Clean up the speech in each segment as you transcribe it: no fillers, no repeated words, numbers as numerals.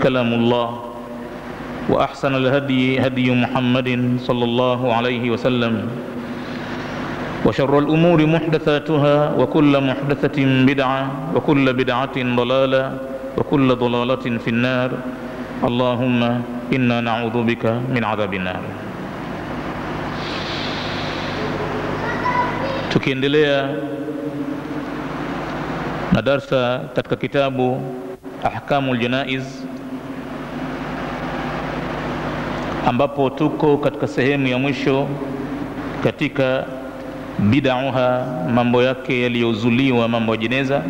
كلام الله وأحسن الهدي هدي محمد صلى الله عليه وسلم وشر الأمور محدثاتها وكل محدثة بدعة وكل بدعة ضلالة وكل ضلالة في النار اللهم إنا نعوذ بك من عذاب النار. Tukiendelea na darsa katika kitabu Ahkamul Janaiz, ambapo tuko katika sehemu ya mwisho katika bid'aha, mambo yake yaliyozuliwa, mambo ya jeneza.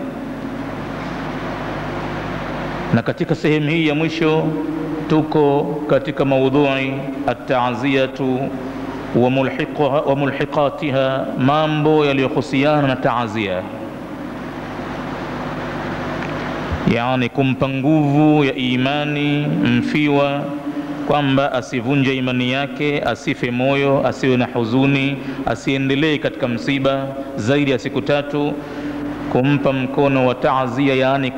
Na katika sehemu hii ya mwisho tuko katika maudhui at-ta'ziyatu wa mulhiqatiha, mambo yaliyohusiana na ta'ziya, yani kumpa nguvu ya imani mfiwa, kwamba asivunje imani yake, asife moyo, asiwe na huzuni, asiendelee katika msiba zaidi ya siku 3, kumpa mkono wa ta'ziya, yani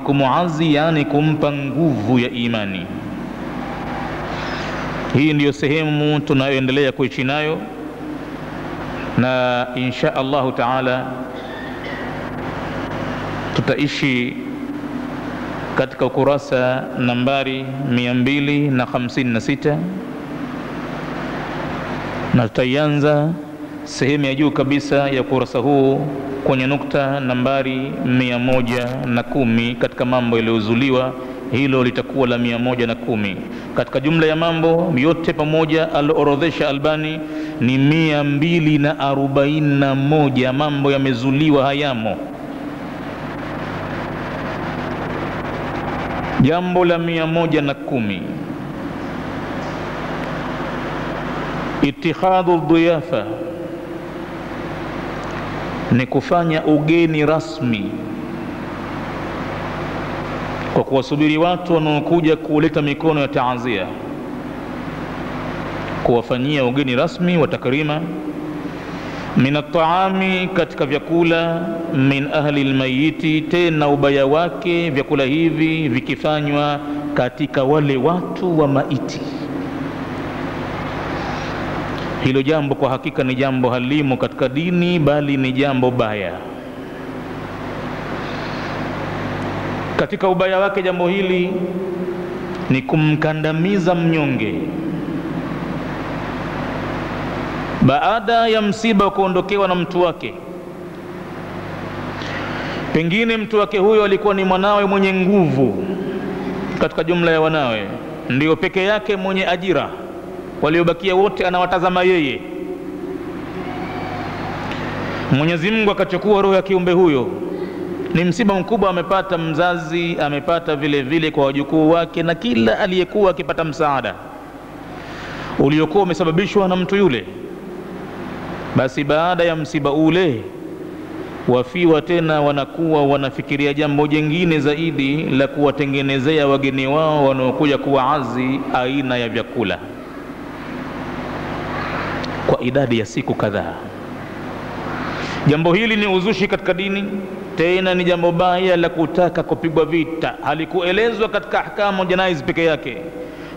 kumuazi, yani kumpa nguvu ya imani. Hii ndiyo sehemu tunayoendelea kuishi nayo, na insha Allahu taala tutaishi katika ukurasa nambari 256 na tutaianza sehemu ya juu kabisa ya ukurasa huu kwenye nukta nambari 110 katika mambo yaliyozuliwa. Hilo litakuwa la 110 katika jumla ya mambo yote pamoja aliorodhesha Albani ni 241 mambo yamezuliwa, hayamo. Jambo la 110, itikhadhu dhiyafa, ni kufanya ugeni rasmi kwa kuwasubiri watu wanaokuja kuleta mikono ya ta'zia, kuwafanyia ugeni rasmi wa takrima. Min at-ta'ami, katika vyakula. Min ahli al-mayyiti, tena ubaya wake vyakula hivi vikifanywa katika wale watu wa maiti. Hilo jambo kwa hakika ni jambo halimu katika dini, bali ni jambo baya. Katika ubaya wake jambo hili ni kumkandamiza mnyonge. Baada ya msiba kuondokewa na mtu wake, pengine mtu wake huyo alikuwa ni mwanawe mwenye nguvu katika jumla ya wanawe, ndio peke yake mwenye ajira, waliobakia wote anawatazama yeye. Mwenyezi Mungu akachukua roho ya kiumbe huyo. Ni msiba mkubwa amepata mzazi, amepata vile vile kwa wajukuu wake na kila aliyekuwa akipata msaada uliokuwa umesababishwa na mtu yule. Basi baada ya msiba ule, wafiwa tena wanakuwa wanafikiria jambo jingine zaidi la kuwatengenezea wageni wao wanaokuja kuwaazi aina ya vyakula kwa idadi ya siku kadhaa. Jambo hili ni uzushi katika dini, tena ni jambo baya la kutaka kupigwa vita. Halikuelezwa katika ahkamu janaiz peke yake,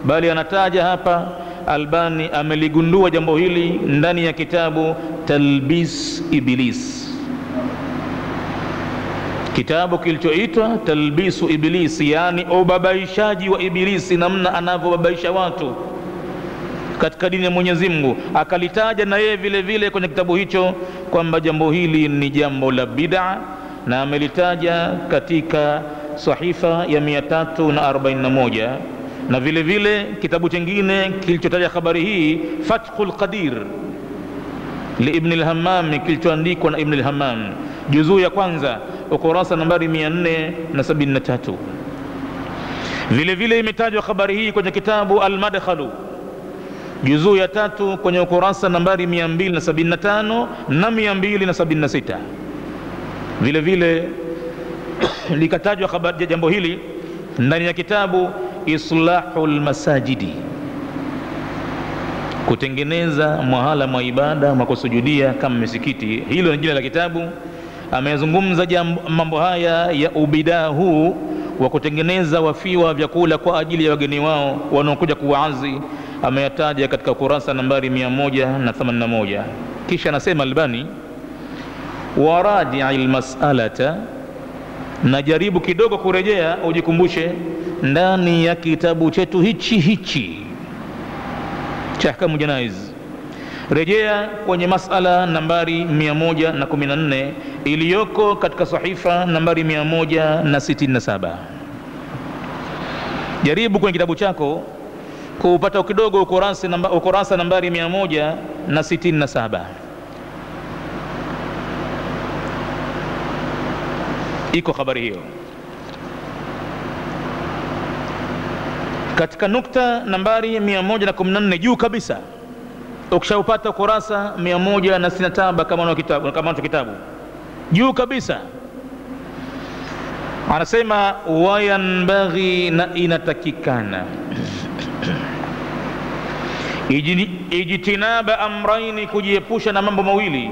bali anataja hapa Albani ameligundua jambo hili ndani ya kitabu Talbis Iblis, kitabu kilichoitwa Talbisu Iblis, yani ubabaishaji wa Ibilisi, namna anavyobabaisha watu katika dini ya Mwenyezi Mungu. Akalitaja na yeye vile vile kwenye kitabu hicho kwamba jambo hili ni jambo la bid'a, na amelitaja katika sahifa ya 341, na vile vile kitabu kingine kilichotaja habari hii Fathul Qadir li Ibn al-Hammam, kilichoandikwa na Ibn al-Hammam, juzuu ya kwanza ukurasa nambari 473. Vile vile imetajwa habari hii kwenye kitabu Al-Madkhalu, juzuu ya 3 kwenye ukurasa nambari 275 na 276. Vile vile likatajwa habari jambo hili ndani ya kitabu Islahul Masajidi, kutengeneza mahala mwa ibada mwa kusujudia kama misikiti. Hilo ni jina la kitabu. Amezungumza mambo haya ya ubidaa huu wa kutengeneza wafiwa vyakula kwa ajili ya wageni wao wanaokuja kuwaazi ameyataja katika kurasa nambari 181. Kisha anasema Albani, waradi'il mas'alata, najaribu kidogo kurejea ujikumbushe ndani ya kitabu chetu hichi cha Ahkamu Janaiz, rejea kwenye masala nambari 114 iliyoko katika sahifa nambari 167. Jaribu kwenye kitabu chako kupata kidogo ukurasa nambari 167. Iko habari hiyo katika nukta nambari 114 juu kabisa. Ukishaupata ukurasa 167 kama kitabu juu kabisa, anasema wayanbaghi, na inatakikana ijtinaba amraini, kujiepusha na mambo mawili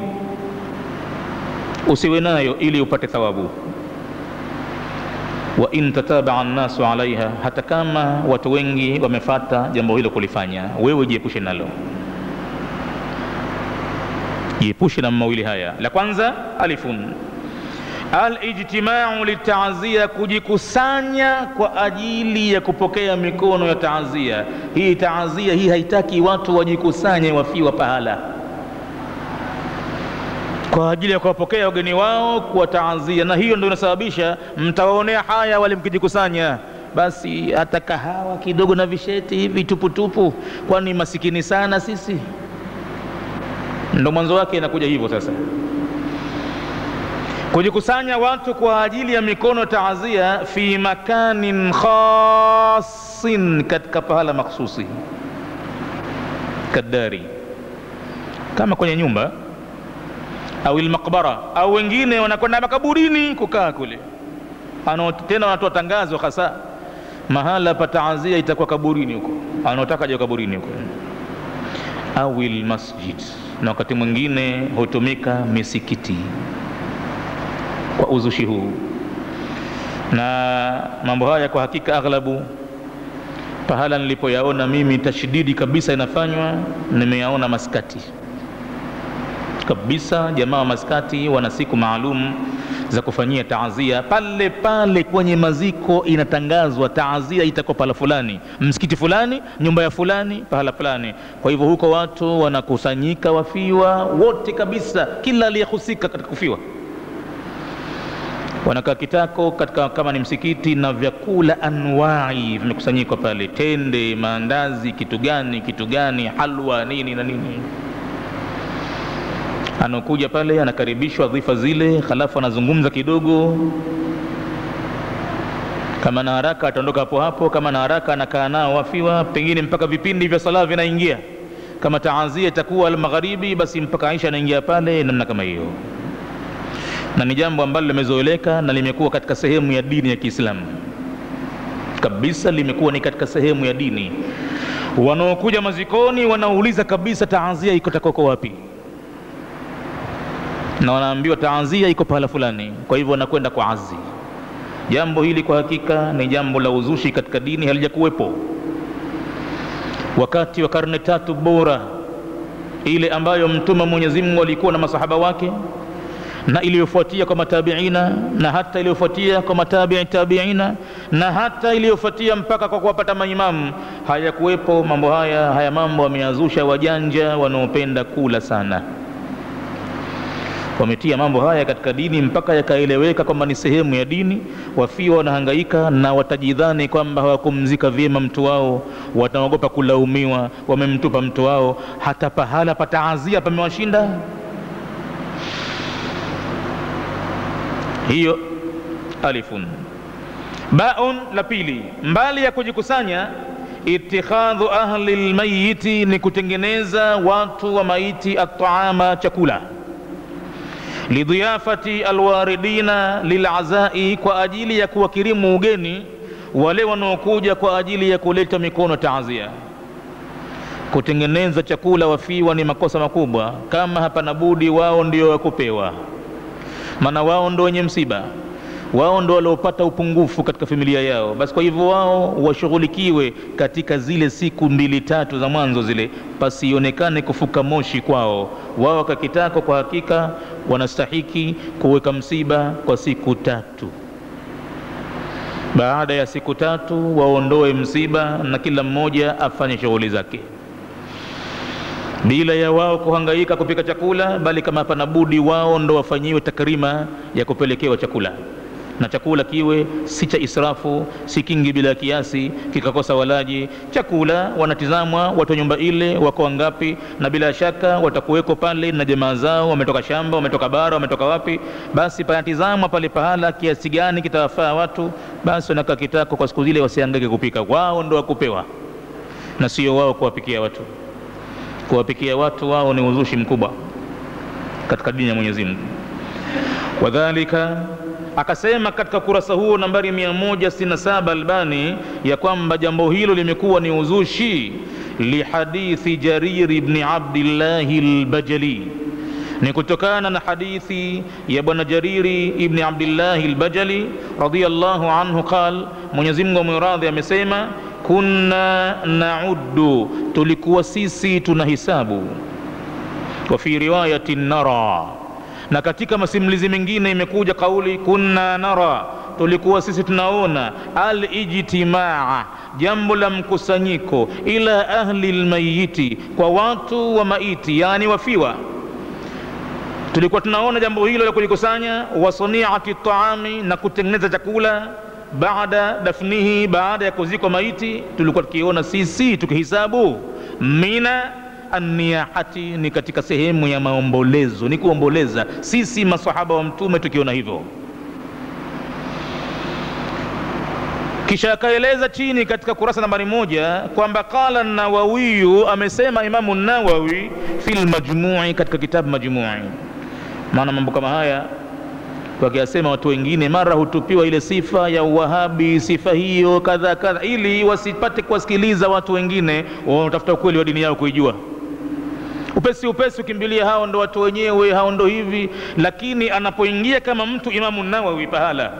usiwe nayo ili upate thawabu. Wa in tataba an-nasu alaiha, hata kama watu wengi wamefata jambo hilo kulifanya, wewe jiepushe nalo. Jiepushe na mawili haya. La kwanza, alifun al-ijtima'u lit'azia, kujikusanya kwa ajili ya kupokea mikono ya taazia. Hii taazia hii haitaki watu wajikusanye wafiwa pahala kwa ajili ya kuwapokea wageni wao kwa taazia, na hiyo ndio inasababisha mtawaonea haya wale mkijikusanya. Basi hata kahawa kidogo na visheti hivi tuputupu, kwani masikini sana sisi. Ndio mwanzo wake inakuja hivyo. Sasa kujikusanya watu kwa ajili ya mikono taazia fi makanin khasin, katika pahala makhsusi, kadari, kama kwenye nyumba au almaqbara, au wengine wanakwenda makaburini kukaa kule. Tena wanatoa tangazo hasa mahala pa taazia itakuwa kaburini huko, anataka je kaburini huko, au almasjid, na wakati mwingine hutumika misikiti kwa uzushi huu. Na mambo haya kwa hakika aghlabu pahala nilipoyaona mimi tashdidi kabisa inafanywa, nimeyaona maskati kabisa. Jamaa wa maskati wana siku maalum za kufanyia taazia. Pale pale kwenye maziko inatangazwa taazia itakuwa pala fulani, msikiti fulani, nyumba ya fulani, pahala fulani. Kwa hivyo huko watu wanakusanyika, wafiwa wote kabisa, kila aliyehusika katika kufiwa wanakaa kitako katika, kama ni msikiti, na vyakula anwai vimekusanyika pale, tende, maandazi, kitu gani, halwa, nini na nini. Anakuja pale anakaribishwa dhifa zile, halafu anazungumza kidogo. Kama na haraka ataondoka hapo hapo, kama na haraka anakaa nao wafiwa pengine mpaka vipindi vya sala vinaingia. Kama taazia itakuwa al-magharibi, basi mpaka Aisha anaingia pale, namna kama hiyo. Na ni jambo ambalo limezoeleka na limekuwa katika sehemu ya dini ya Kiislamu kabisa, limekuwa ni katika sehemu ya dini. Wanaokuja mazikoni wanauliza kabisa taazia iko takoko wapi, na wanaambiwa taazia iko pahala fulani, kwa hivyo wanakwenda kwa azi. Jambo hili kwa hakika ni jambo la uzushi katika dini, halijakuwepo wakati wa karne 3 bora, ile ambayo Mtume Mwenyezi Mungu alikuwa na masahaba wake, na iliyofuatia kwa matabiina, na hata iliyofuatia kwa tabiina, na hata iliyofuatia mpaka kwa kuwapata maimamu. Hayakuwepo mambo haya. Haya mambo wameazusha wajanja wanaopenda kula sana. Wametia mambo haya katika dini mpaka yakaeleweka kwamba ni sehemu ya dini. Wafiwa wanahangaika na watajidhani kwamba hawakumzika vyema mtu wao, wataogopa kulaumiwa, wamemtupa mtu wao, hata pahala pa taazia pamewashinda. Hiyo alifun. Baun, la pili, mbali ya kujikusanya, itikhadhu ahli almayiti, ni kutengeneza watu wa maiti at-taama, chakula, lidhiyafati alwaridina lilazai, kwa ajili ya kuwakirimu ugeni wale wanaokuja kwa ajili ya kuleta mikono taazia. Kutengeneza chakula wafiwa ni makosa makubwa. Kama hapana budi, wao ndio wakupewa, maana wao ndio wenye msiba. wao ndo waliopata upungufu katika familia yao. Basi kwa hivyo wao washughulikiwe katika zile siku 2-3 za mwanzo zile, pasionekane kufuka moshi kwao. Wao kakitako kwa hakika wanastahiki kuweka msiba kwa siku 3. Baada ya siku 3 waondoe msiba na kila mmoja afanye shughuli zake, bila ya wao kuhangaika kupika chakula, bali kama hapana budi wao ndo wafanyiwe takrima ya kupelekewa chakula, na chakula kiwe si cha israfu, si kingi bila kiasi kikakosa walaji. Chakula wanatizamwa watu wa nyumba ile wako wangapi, na bila shaka watakuweko pale na jamaa zao, wametoka shamba, wametoka bara, wametoka wapi. Basi panatizamwa pale pahala kiasi gani kitawafaa watu. Basi wanakaa kitako kwa siku zile, wasihangaike kupika, wao ndo wakupewa na sio wao kuwapikia watu. Kuwapikia watu wao ni uzushi mkubwa katika dini ya Mwenyezi Mungu. Wadhalika, akasema katika kurasa huo nambari 167 Albani ya kwamba jambo hilo limekuwa ni uzushi lihadithi Jarir ibn Abdillah al-Bajali, ni kutokana na hadithi ya bwana Jariri ibn Abdillah al-Bajali radiyallahu anhu qal, Mwenyezi Mungu amradhi, amesema kunna na'uddu, tulikuwa sisi tunahisabu, wa fi riwayatin nara, na katika masimulizi mengine imekuja kauli kunna nara, tulikuwa sisi tunaona, al-ijtimaa, jambo la mkusanyiko, ila ahli al-mayiti, kwa watu wa maiti, yani wafiwa. Tulikuwa tunaona jambo hilo la kujikusanya, wa sani'ati at-ta'ami, na kutengeneza chakula, baada dafnihi, baada ya kuzikwa maiti. Tulikuwa tukiona sisi tukihisabu mina an-niyahati, ni katika sehemu ya maombolezo, ni kuomboleza. Sisi maswahaba wa mtume tukiona hivyo. Kisha akaeleza chini katika kurasa nambari 1 kwamba qala an-Nawawi, amesema Imamu an-Nawawi fil Majmu'i, katika kitabu Majmu'i. Maana mambo kama haya wakiyasema watu wengine, mara hutupiwa ile sifa ya Wahabi, sifa hiyo kadha kadha, ili wasipate kuwasikiliza watu wengine wanaotafuta ukweli wa dini yao kuijua. Upesi ukimbilia hao ndo watu wenyewe, hao ndo hivi. Lakini anapoingia kama mtu Imamu Nawawi pahala,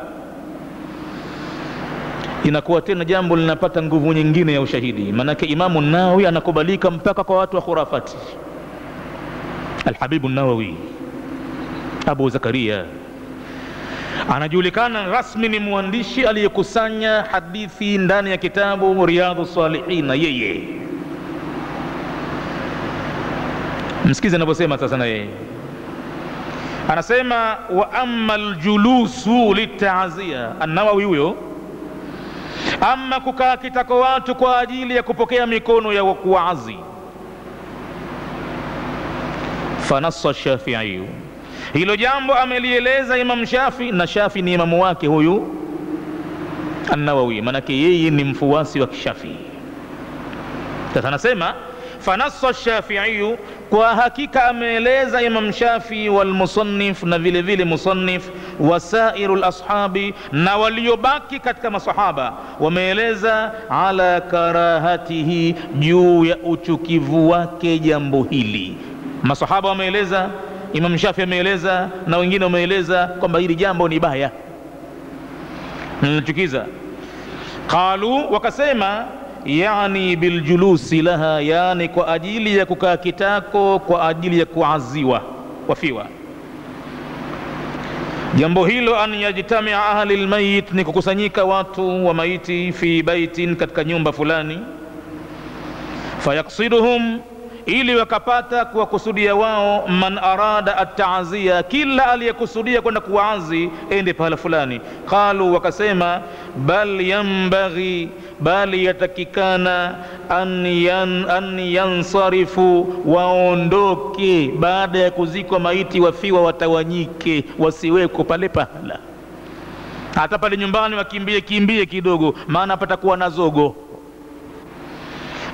inakuwa tena jambo linapata nguvu nyingine ya ushahidi. Manake Imamu Nawawi anakubalika mpaka kwa watu wa khurafati. Al-Habibu Nawawi Abu Zakaria anajulikana rasmi ni mwandishi aliyekusanya hadithi ndani ya kitabu Riyadhus Salihin. Yeye msikize anaposema sasa, na yeye anasema wa amma aljulusu litazia. An-Nawawi huyo, ama kukaa kitako watu kwa ajili ya kupokea mikono ya kuazi, fanassa Shafi'i, hilo jambo amelieleza Imam Shafi, na Shafi ni imamu wake huyu An-Nawawi, manake yeye ni mfuasi wa Shafi. Sasa anasema fanassa Shafi'i, kwa hakika ameeleza Imam Shafi wal musannif, na vile vile musannif, wasairul ashabi, na waliobaki katika masahaba wameeleza ala karahatihi, juu ya uchukivu wake jambo hili. Masahaba wameeleza, Imam Shafi ameeleza, na wengine wameeleza kwamba hili jambo ni baya, linachukiza. Qalu, wakasema yani biljulusi laha, yani kwa ajili ya kukaa kitako, kwa ajili ya kuaziwa wafiwa. Jambo hilo an yajtamia ahli almayit, ni kukusanyika watu wa maiti, fi baitin, katika nyumba fulani, fayaksiduhum, ili wakapata kuwakusudia wao, man arada at-ta'ziya, kila aliyekusudia kwenda kuwazi ende pahala fulani. Qalu, wakasema bal yanbaghi, bali yatakikana an yansarifu, waondoke baada ya kuzikwa maiti, wafiwa watawanyike, wasiweko pale pahala. Hata pale nyumbani wakimbie kidogo, maana patakuwa na zogo.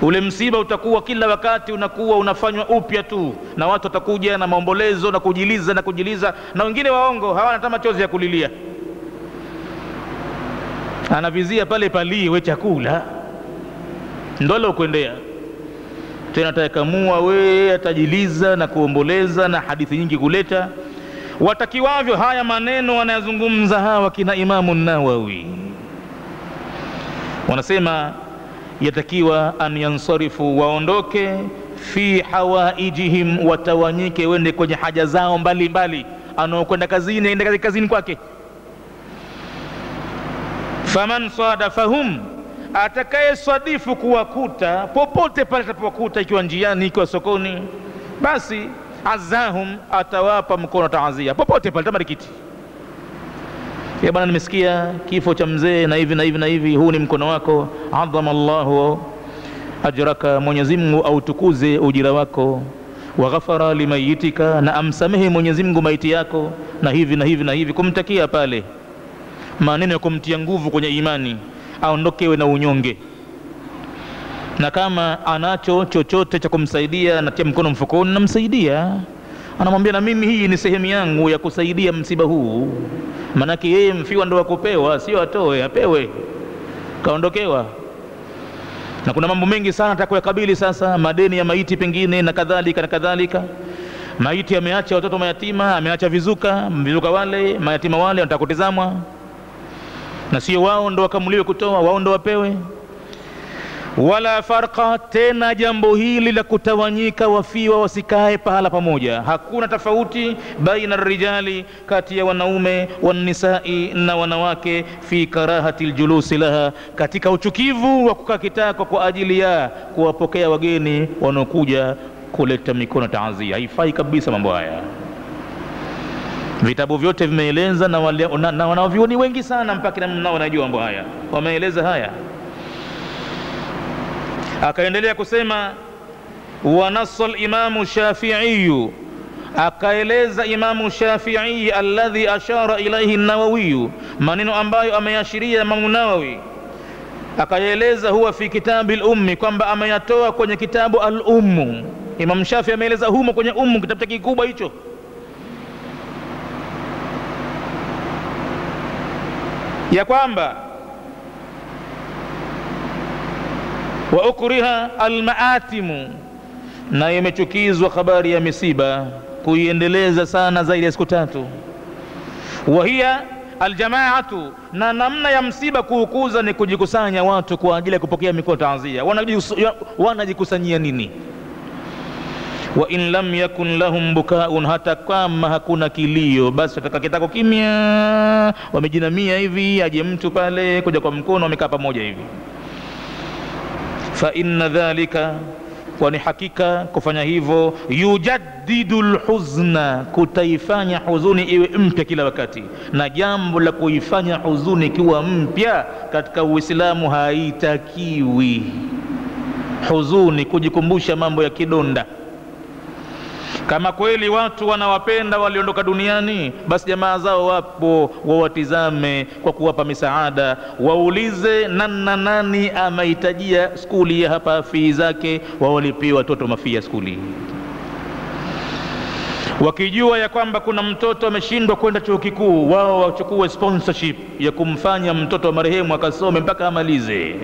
Ule msiba utakuwa kila wakati unakuwa unafanywa upya tu, na watu watakuja na maombolezo na kujiliza, na wengine waongo, hawana hata machozi ya kulilia. Anavizia pale paliwe chakula ndolo kuendea tena, atakamua we atajiliza na kuomboleza na hadithi nyingi kuleta. watakiwavyo. Haya maneno wanayazungumza hawa kina Imamu Nawawi, wanasema yatakiwa an yansarifu, waondoke, fi hawaijihim, watawanyike, wende kwenye haja zao mbalimbali. Anaokwenda kazini aende kazini kwake. Faman sadafahum, atakaye swadifu kuwakuta popote pale atapokuta, ikiwa njiani, ikiwa sokoni, basi azahum, atawapa mkono taazia popote pale, tamarikiti. Ya bwana, nimesikia kifo cha mzee na hivi na hivi na hivi, huu ni mkono wako. Adhama Allahu ajraka, Mwenyezi Mungu autukuze ujira wako. Wa ghafara limayitika, na amsamehe Mwenyezi Mungu maiti yako, na hivi na hivi na hivi, kumtakia pale maneno ya kumtia nguvu kwenye imani, aondokewe na unyonge. Na kama anacho chochote cha kumsaidia, natia mkono mfukoni, namsaidia. Anamwambia na mimi hii ni sehemu yangu ya kusaidia msiba huu. Manake yeye mfiwa ndo wakupewa, sio atoe, apewe, kaondokewa. Na kuna mambo mengi sana atakayokabili sasa, madeni ya maiti pengine na kadhalika na kadhalika. Maiti ameacha watoto mayatima, ameacha vizuka wale mayatima wale wanataka kutizamwa, na sio wao ndo wakamuliwe kutoa, wao ndo wapewe. Wala farqa, tena jambo hili la kutawanyika wafiwa wasikae pahala pamoja, hakuna tofauti baina rijali, kati ya wanaume, wanisai, na wanawake, fi karahati aljulusi laha, katika uchukivu wa kukaa kitako kwa ajili ya kuwapokea wageni wanaokuja kuleta mikono taazia. Haifai kabisa mambo haya. Vitabu vyote vimeeleza, na wanavyuoni wengi sana mpaka mnao wanajua mambo haya, wameeleza haya. Akaendelea kusema wa nasal Imamu Shafi'i, akaeleza Imamu Shafi'i alladhi ashara ilayhi an-Nawawi, maneno ambayo ameashiria Imamu Nawawi, akaeleza huwa fi kitabi al-Ummi, kwamba ameyatoa kwenye kitabu al-Ummu. Imam Shafi'i ameeleza humo kwenye Ummu, kitabu chake kikubwa hicho, ya kwamba wa ukriha almaatimu, na imechukizwa habari ya misiba kuiendeleza sana zaidi ya siku 3. Wa hiya aljamaatu, na namna ya msiba kuukuza ni kujikusanya watu kwa ajili ya kupokea mikono taazia. Wanajikusanyia nini? Wa in lam yakun lahum bukaun, hata kama hakuna kilio, basi atakakitako kimya, wamejinamia hivi, aje mtu pale kuja kwa mkono, wamekaa pamoja hivi. Fa inna dhalika, kwani hakika kufanya hivyo, yujaddidu alhuzna, kutaifanya huzuni iwe mpya kila wakati. Na jambo la kuifanya huzuni ikiwa mpya katika Uislamu haitakiwi. Huzuni, kujikumbusha mambo ya kidonda. Kama kweli watu wanawapenda waliondoka duniani, basi jamaa zao wapo, wawatizame kwa kuwapa misaada, waulize nani amahitajia skuli ya hapa fee zake, wawalipie watoto mafia skuli. Wakijua ya kwamba kuna mtoto ameshindwa kwenda chuo kikuu, wao wachukue sponsorship ya kumfanya mtoto wa marehemu akasome mpaka amalize,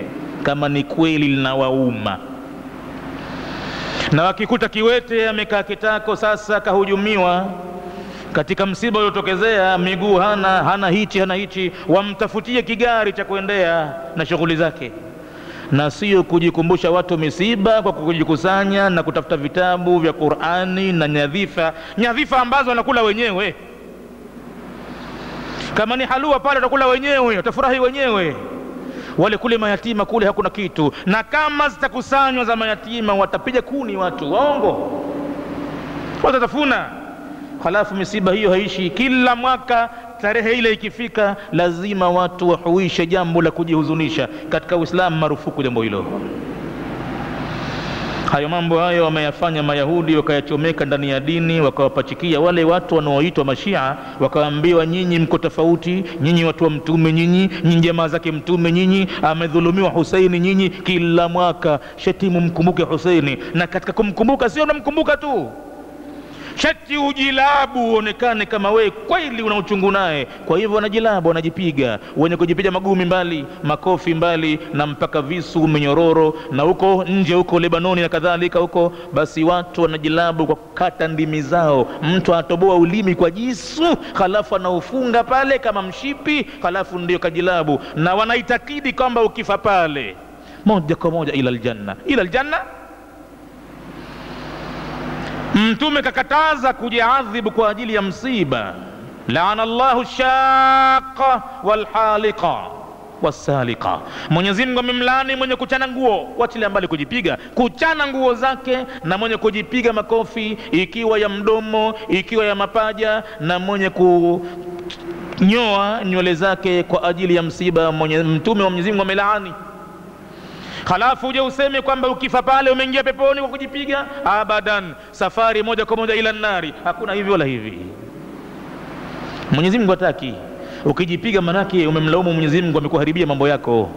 kama ni kweli linawauma. Na wakikuta kiwete amekaa kitako, sasa kahujumiwa katika msiba uliotokezea, miguu hana hichi, wamtafutie kigari cha kuendea na shughuli zake, na sio kujikumbusha watu misiba kwa kujikusanya na kutafuta vitabu vya Qur'ani na nyadhifa ambazo wanakula wenyewe. Kama ni halua pale watakula wenyewe, watafurahi wenyewe. Wale kule mayatima kule hakuna kitu, na kama zitakusanywa za mayatima watapiga kuni watu waongo, watatafuna. Halafu misiba hiyo haishi. Kila mwaka tarehe ile ikifika, lazima watu wahuishe jambo la kujihuzunisha. Katika Uislamu marufuku jambo hilo. Hayo mambo hayo wameyafanya Mayahudi, wakayachomeka ndani ya dini, wakawapachikia wale watu wanaoitwa Mashia, wakaambiwa nyinyi mko tofauti, nyinyi watu wa mtume, nyinyi jamaa zake mtume, nyinyi amedhulumiwa Husaini, nyinyi. Kila mwaka shetimu mkumbuke Husaini, na katika kumkumbuka sio mnamkumbuka tu, shati ujilabu uonekane kama we kweli una uchungu naye. Kwa hivyo wanajilabu, wanajipiga, wenye kujipiga magumi mbali, makofi mbali, na mpaka visu, minyororo, na huko nje huko Lebanoni na kadhalika huko, basi watu wanajilabu kwa kukata ndimi zao. Mtu atoboa ulimi kwa jisu, halafu anaufunga pale kama mshipi, halafu ndio kajilabu, na wanaitakidi kwamba ukifa pale moja kwa moja ila aljanna, ila aljanna. Mtume kakataza kujiadhibu kwa ajili ya msiba. Laana Allahu shaqa walhaliqa wasaliqa, Mwenyezi Mungu amemlaani mwenye kuchana nguo, wachilia mbali kujipiga, kuchana nguo zake, na mwenye kujipiga makofi ikiwa ya mdomo, ikiwa ya mapaja, na mwenye kunyoa nywele zake kwa ajili ya msiba. Mtume wa Mwenyezi Mungu amelaani. Halafu uje useme kwamba ukifa pale umeingia peponi kwa kujipiga? Abadan, safari moja kwa moja ila nari. Hakuna hivi wala hivi. Mwenyezi Mungu hataki. Ukijipiga manake umemlaumu Mwenyezi Mungu, amekuharibia mambo yako.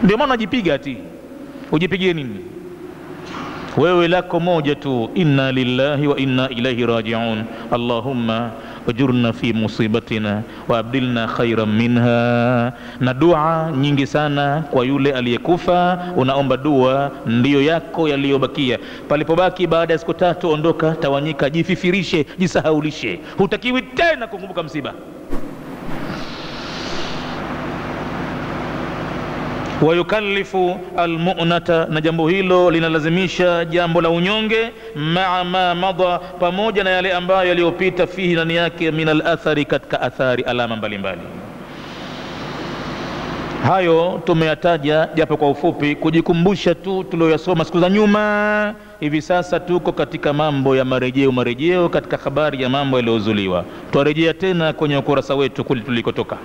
Ndio maana unajipiga ati. Ujipigie nini? Wewe lako moja tu, inna lillahi wa inna ilaihi raji'un. Allahumma wajurna fi musibatina wa abdilna khairan minha. Na dua nyingi sana kwa yule aliyekufa, unaomba dua ndiyo yako yaliyobakia. Palipobaki baada ya siku 3, ondoka, tawanyika, jififirishe, jisahaulishe. Hutakiwi tena kukumbuka msiba. Wayukallifu almu'nata, na jambo hilo linalazimisha jambo la unyonge, maa ma madha, pamoja na yale ambayo yaliyopita, fihi, ndani yake, min alathari, katika athari, alama mbalimbali. Hayo tumeyataja japo kwa ufupi, kujikumbusha tu tuliyosoma siku za nyuma. Hivi sasa tuko katika mambo ya marejeo katika habari ya mambo yaliyozuliwa. Tuarejea tena kwenye ukurasa wetu kule tulikotoka.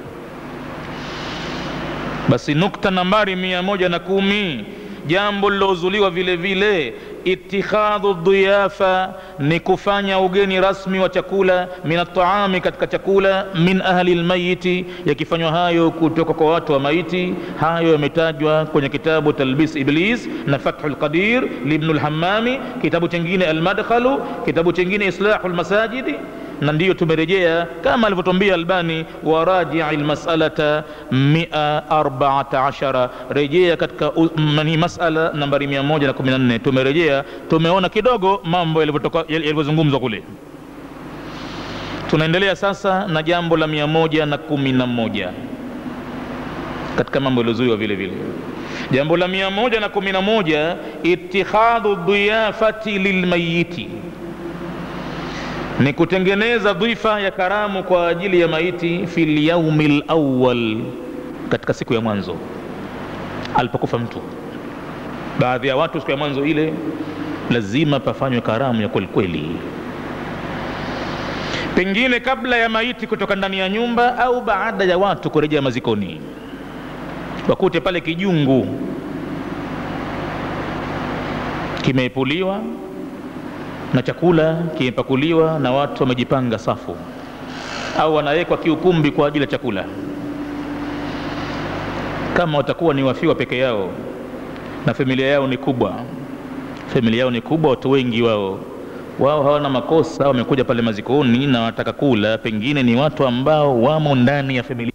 Basi nukta nambari 110, jambo lilozuliwa vile vile, itikhadhu dhiyafa, ni kufanya ugeni rasmi wa chakula, minataami, katika chakula, min ahli almayiti, yakifanywa hayo kutoka kwa watu wa maiti. Hayo yametajwa kwenye kitabu Talbis Iblis na Fathul Qadir li Ibn al-Hammami, kitabu chengine Al-Madkhalu, kitabu chengine Islahul Masajidi. Na ndiyo tumerejea kama alivyotuambia Albani, waraji'il mas'alata 114, rejea katika mas'ala nambari 114. Tumerejea, tumeona kidogo mambo yalivyozungumzwa kule. Tunaendelea sasa na jambo la 111 katika mambo yaliyozuiwa vile vile. Jambo la 111, itikhadhu dhiyafati lilmayiti, ni kutengeneza dhifa ya karamu kwa ajili ya maiti, fil yaumil awwal, katika siku ya mwanzo alipokufa mtu. Baadhi ya watu siku ya mwanzo ile lazima pafanywe karamu ya kweli kweli, pengine kabla ya maiti kutoka ndani ya nyumba au baada ya watu kurejea mazikoni. Wakute pale kijungu kimeepuliwa na chakula kimepakuliwa na watu wamejipanga safu, au wanawekwa kiukumbi kwa ajili ya chakula. Kama watakuwa ni wafiwa peke yao na familia yao ni kubwa, watu wengi, wao hawana makosa, wamekuja pale mazikoni na wanataka kula, pengine ni watu ambao wamo ndani ya familia.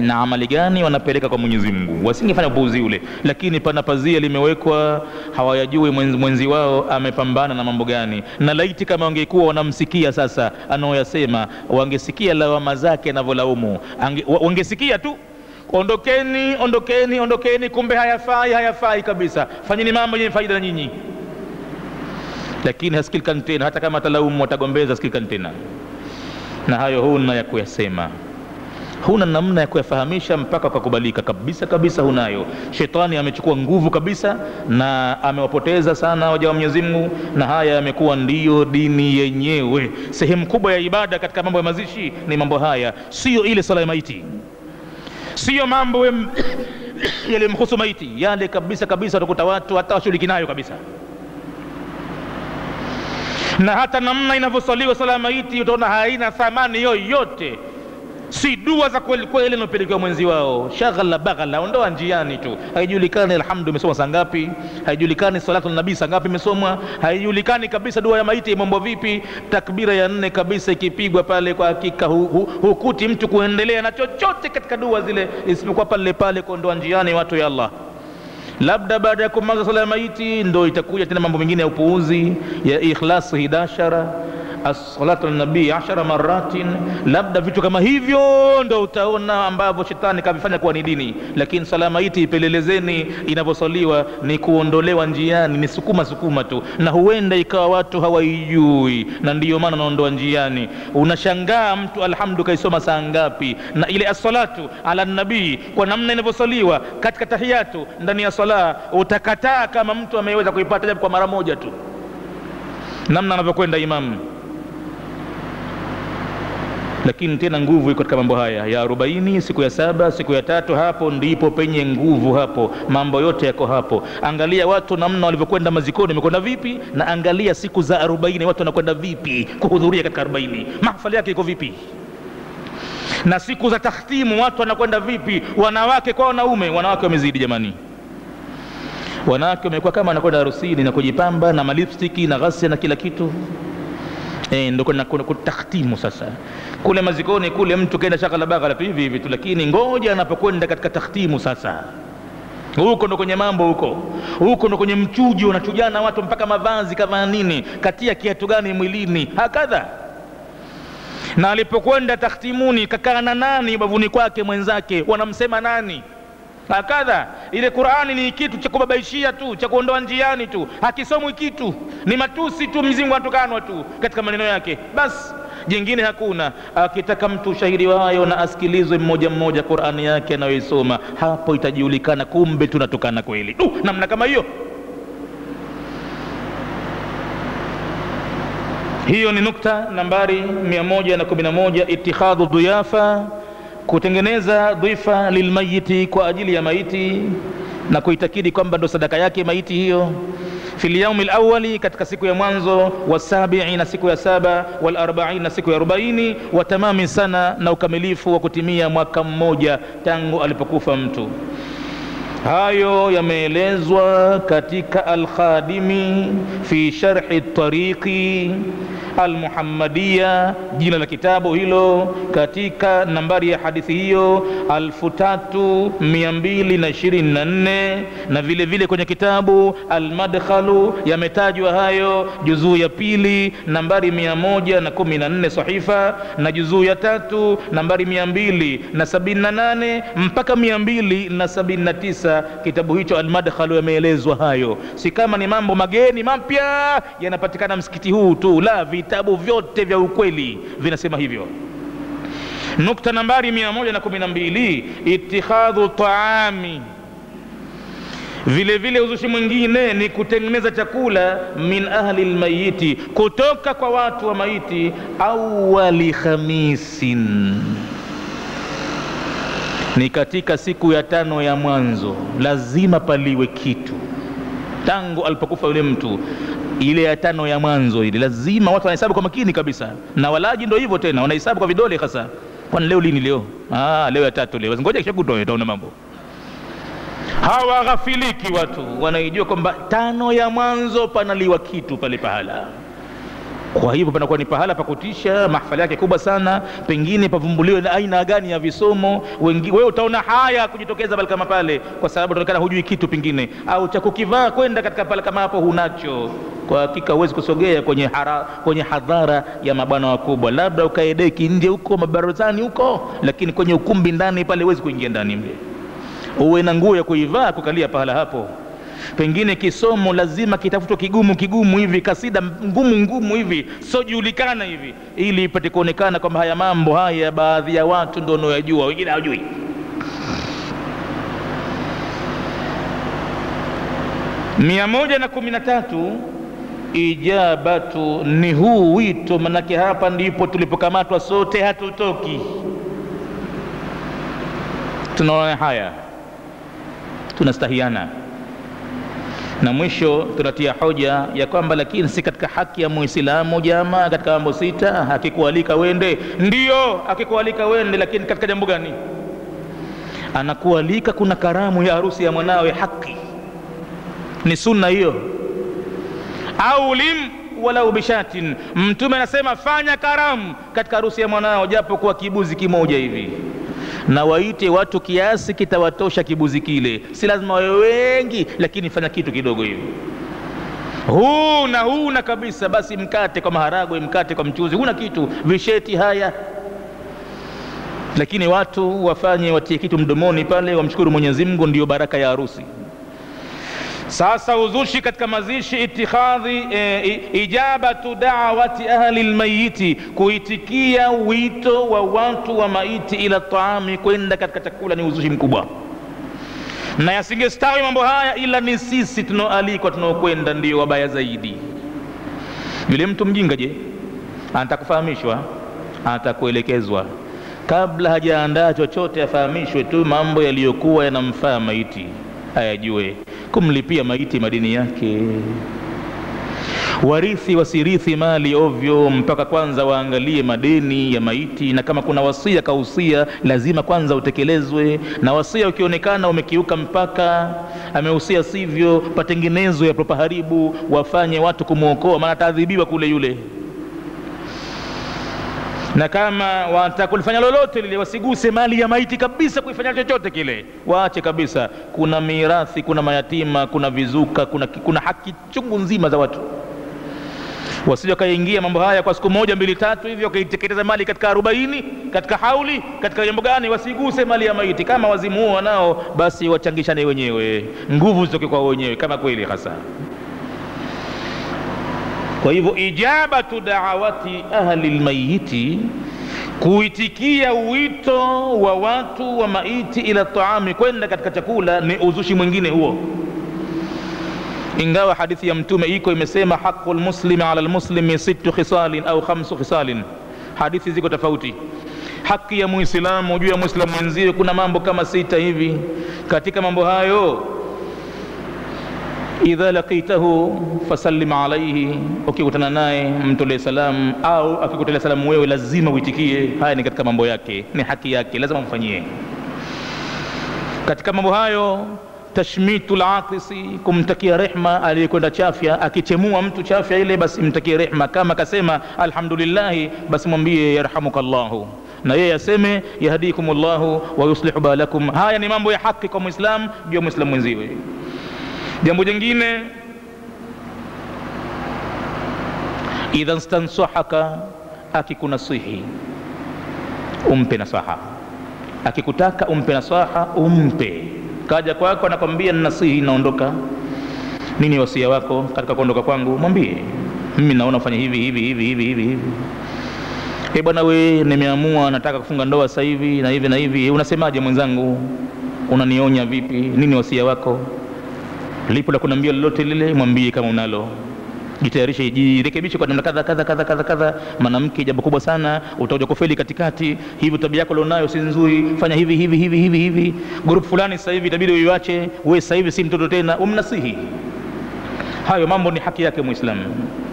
na amali gani wanapeleka kwa Mwenyezi Mungu. Wasingefanya upuuzi ule, lakini pana pazia limewekwa, hawayajui mwenzi wao amepambana na mambo gani. Na laiti kama wangekuwa wanamsikia sasa anaoyasema, wangesikia lawama zake anavyolaumu, wangesikia tu ondokeni ondokeni ondokeni, kumbe hayafai kabisa, fanyeni mambo yenye faida na nyinyi. Lakini hasikilika tena, hata kama atalaumu watagombeza, hasikilika tena. Na hayo huna ya kuyasema, huna namna ya kuyafahamisha mpaka kukubalika kabisa kabisa, hunayo. Shetani amechukua nguvu kabisa na amewapoteza sana waja wa Mwenyezi Mungu, na haya yamekuwa ndiyo dini yenyewe. Sehemu kubwa ya ibada katika mambo ya mazishi ni mambo haya, sio ile sala ya maiti, sio mambo yale mhusu maiti yale kabisa kabisa. Utakuta watu hata washiriki nayo kabisa. Na hata namna inavyosaliwa sala ya maiti utaona haina thamani yoyote, si dua za kweli kweli inopelekewa mwenzi wao, shaghala baghala, ondoa njiani tu. Haijulikani alhamdu imesoma saa ngapi, haijulikani salatu nabii saa ngapi imesomwa, haijulikani kabisa dua ya maiti mambo vipi. Takbira ya 4 kabisa ikipigwa pale, kwa hakika hukuti mtu kuendelea na chochote katika dua zile, isipokuwa pale pale kuondoa njiani watu ya Allah. Labda baada ya kumaliza sala ya maiti ndo itakuja tena mambo mengine ya upuuzi ya ikhlas 11, as-salatu an-nabii 10 maratin, labda vitu kama hivyo ndo utaona ambavyo shetani kavifanya kuwa ni dini. Lakini sala ya maiti ipelelezeni inavyosaliwa, ni kuondolewa njiani, ni sukuma tu, na huenda ikawa watu hawaijui, na ndiyo maana naondoa njiani. Unashangaa mtu alhamdu kaisoma saa ngapi, na ile as-salatu ala nabii kwa namna inavyosaliwa katika tahiyatu ndani ya sala, utakataa kama mtu ameweza kuipata japo kwa mara moja tu, namna anavyokwenda imamu. Lakini tena nguvu iko katika mambo haya ya 40, siku ya 7, siku ya 3, hapo ndipo penye nguvu, hapo mambo yote yako hapo. Angalia watu namna walivyokwenda mazikoni, wamekwenda vipi, na angalia siku za 40 watu wanakwenda vipi kuhudhuria katika 40, mahafali yake iko vipi. Na siku za takhtimu watu wanakwenda vipi, wanawake kwa wanaume. Wanawake wamezidi jamani, wanawake wamekuwa kama wanakwenda harusini na kujipamba na malipstiki na ghasia na kila kitu. Ndio kuna takhtimu sasa. Kule mazikoni kule mtu kaenda shaghala baghala hivi hivi tu, lakini ngoja anapokwenda katika takhtimu sasa, huko ndo kwenye mambo, huko ndo kwenye mchujo, unachujana watu mpaka mavazi kama nini, katia kiatu gani mwilini, hakadha. Na alipokwenda takhtimuni kakaa na nani bavuni kwake mwenzake, wanamsema nani, hakadha. Ile Qur'ani ni kitu cha kubabaishia tu, cha kuondoa njiani tu, hakisomwi kitu, ni matusi tu, mzingo atukanwa tu katika maneno yake, basi jingine hakuna. Akitaka mtu ushahidi wayo na asikilizwe mmoja mmoja Qur'ani yake anayoisoma, hapo itajulikana kumbe tunatukana kweli namna kama hiyo. Hiyo ni nukta nambari 111, itikhadhu dhiyafa, kutengeneza dhifa lilmayiti, kwa ajili ya maiti, na kuitakidi kwamba ndo sadaka yake maiti hiyo. Fil yaumi alawali, katika siku ya mwanzo, wasabi'i, na siku ya 7, wal 40, na siku ya 40, wa tamami sana, na ukamilifu wa kutimia mwaka mmoja tangu alipokufa mtu. Hayo yameelezwa katika Al-Khadimi fi sharhi tariqi Al-Muhammadiyya, jina la kitabu hilo, katika nambari ya hadithi hiyo 3224, na vile vile kwenye kitabu Al-Madkhalu yametajwa hayo, juzuu ya 2 nambari 114 sahifa, na juzuu ya 3 nambari 278 mpaka 279. Kitabu hicho Al-Madkhalu yameelezwa hayo, si kama ni mambo mageni mapya yanapatikana msikiti huu tu, la, vitabu vyote vya ukweli vinasema hivyo. Nukta nambari 112, itikhadhu taami, vile vile uzushi mwingine ni kutengeneza chakula min ahli almayiti, kutoka kwa watu wa maiti, awali khamisin, ni katika siku ya 5 ya mwanzo, lazima paliwe kitu tangu alipokufa yule mtu. Ile ya 5 ya mwanzo ile lazima watu wanahesabu kwa makini kabisa, na walaji ndio hivyo tena, wanahesabu kwa vidole hasa. Kwani leo lini? Leo leo ya 3 leo, ngoja kisha kutoa utaona mambo. Hawaghafiliki watu, wanaijua kwamba 5 ya mwanzo panaliwa kitu pale pahala. Kwa hivyo panakuwa ni pahala pa kutisha, mahafali yake kubwa sana, pengine pavumbuliwe na aina gani ya visomo. Wewe utaona haya kujitokeza pale kama pale, kwa sababu utaonekana hujui kitu pengine, au cha kukivaa kwenda katika pale kama hapo hunacho. Kwa hakika huwezi kusogea kwenye hadhara ya mabwana wakubwa, labda ukaedeki nje huko mabarazani huko, lakini kwenye ukumbi ndani pale huwezi kuingia ndani mle. Uwe na nguo ya kuivaa kukalia pahala hapo. Pengine kisomo lazima kitafutwe kigumu hivi, kasida ngumu hivi, sojulikana hivi, ili ipate kuonekana kwamba haya mambo haya baadhi ya watu ndio wanayojua, wengine hawajui. Mia moja na 13 ijabatu ni huu wito, manake hapa ndipo tulipokamatwa sote, hatutoki. Tunaona haya, tunastahiana, na mwisho tunatia hoja ya kwamba lakini si katika haki ya Muislamu jamaa katika mambo 6. Akikualika wende, ndio akikualika wende, lakini katika jambo gani? Anakualika kuna karamu ya harusi ya mwanawe, haki ni sunna hiyo. Au lim wala bishatin, mtume anasema fanya karamu katika harusi ya mwanao japo kwa kibuzi kimoja hivi, na waite watu kiasi kitawatosha kibuzi kile, si lazima wawe wengi, lakini fanya kitu kidogo hivi, huna kabisa, basi mkate kwa maharagwe, mkate kwa mchuzi, huna kitu, visheti haya, lakini watu wafanye, watie kitu mdomoni pale, wamshukuru Mwenyezi Mungu, ndio baraka ya harusi. Sasa uzushi katika mazishi, itikhadhi ijabatu da'wati ahli almayiti, kuitikia wito wa watu wa maiti ila taami, kwenda katika chakula, ni uzushi mkubwa, na yasingestawi mambo haya ila ni sisi tunaoalikwa, tunaokwenda, ndio wabaya zaidi. Yule mtu mjinga, je, anatakufahamishwa, anatakuelekezwa, kabla hajaandaa chochote afahamishwe tu mambo yaliyokuwa yanamfaa maiti, ayajue, kumlipia maiti madini yake. Warithi wasirithi mali ovyo, mpaka kwanza waangalie madeni ya maiti, na kama kuna wasia kausia lazima kwanza utekelezwe, na wasia ukionekana umekiuka mpaka amehusia sivyo, patengenezo ya propaharibu, wafanye watu kumuokoa, maana ataadhibiwa kule yule. Na kama watakulifanya lolote lile, wasiguse mali ya maiti kabisa, kuifanya chochote kile, waache kabisa. Kuna mirathi, kuna mayatima, kuna vizuka, kuna haki chungu nzima za watu. Wasije kaingia mambo haya kwa siku 1 2 3 hivyo, kaitekeleza mali katika 40, katika hauli, katika jambo gani, wasiguse mali ya maiti. Kama wazimu nao, basi wachangishane wenyewe, nguvu zitoke kwa wenyewe, kama kweli hasa. Kwa hivyo ijabatu da'awati ahli almayiti, kuitikia wito wa watu wa maiti ila taami, kwenda katika chakula, ni uzushi mwingine huo. Ingawa hadithi ya mtume iko imesema haqqul muslimi ala almuslimi 6 khisalin au 5 khisalin, hadithi ziko tofauti. Haki ya Muislamu juu ya Muislamu mwenziwe kuna mambo kama 6 hivi. Katika mambo hayo, idha laqitahu fasallim alayhi, ukikutana naye mtolee salamu, au akikutolea salamu wewe lazima uitikie. Haya ni katika mambo yake, ni haki yake, lazima mfanyie. Katika mambo hayo, tashmitul atisi, kumtakia rehma aliyekwenda chafya. Akichemua mtu chafya ile, basi mtakie rehma. Kama akasema alhamdulillah, basi mwambie yarhamukallahu, na yeye aseme yahdikumullahu wa yuslihu balakum. Haya ni mambo ya haki kwa Muislamu juu ya Muislamu mwenziwe. Jambo jingine, idha stansahaka, akikunasihi umpe nasaha. Akikutaka umpe nasaha, umpe. Kaja kwako anakwambia nasihi, naondoka, nini wasia wako katika kuondoka kwangu? Mwambie mimi naona ufanye hivi. Bwana we, nimeamua nataka kufunga ndoa sasa hivi na hivi na hivi, unasemaje mwenzangu? Unanionya vipi? Nini wasia wako? Lipo la kunambia lolote lile, mwambie kama unalo. Jitayarishe, jirekebishe kwa namna kadha. Mwanamke jambo kubwa sana, utakuja kufeli katikati. Hivi tabia yako ulionayo si nzuri, fanya hivi. Group fulani sasa hivi itabidi uiache, wewe sasa hivi si mtoto tena, umnasihi. Hayo mambo ni haki yake Muislamu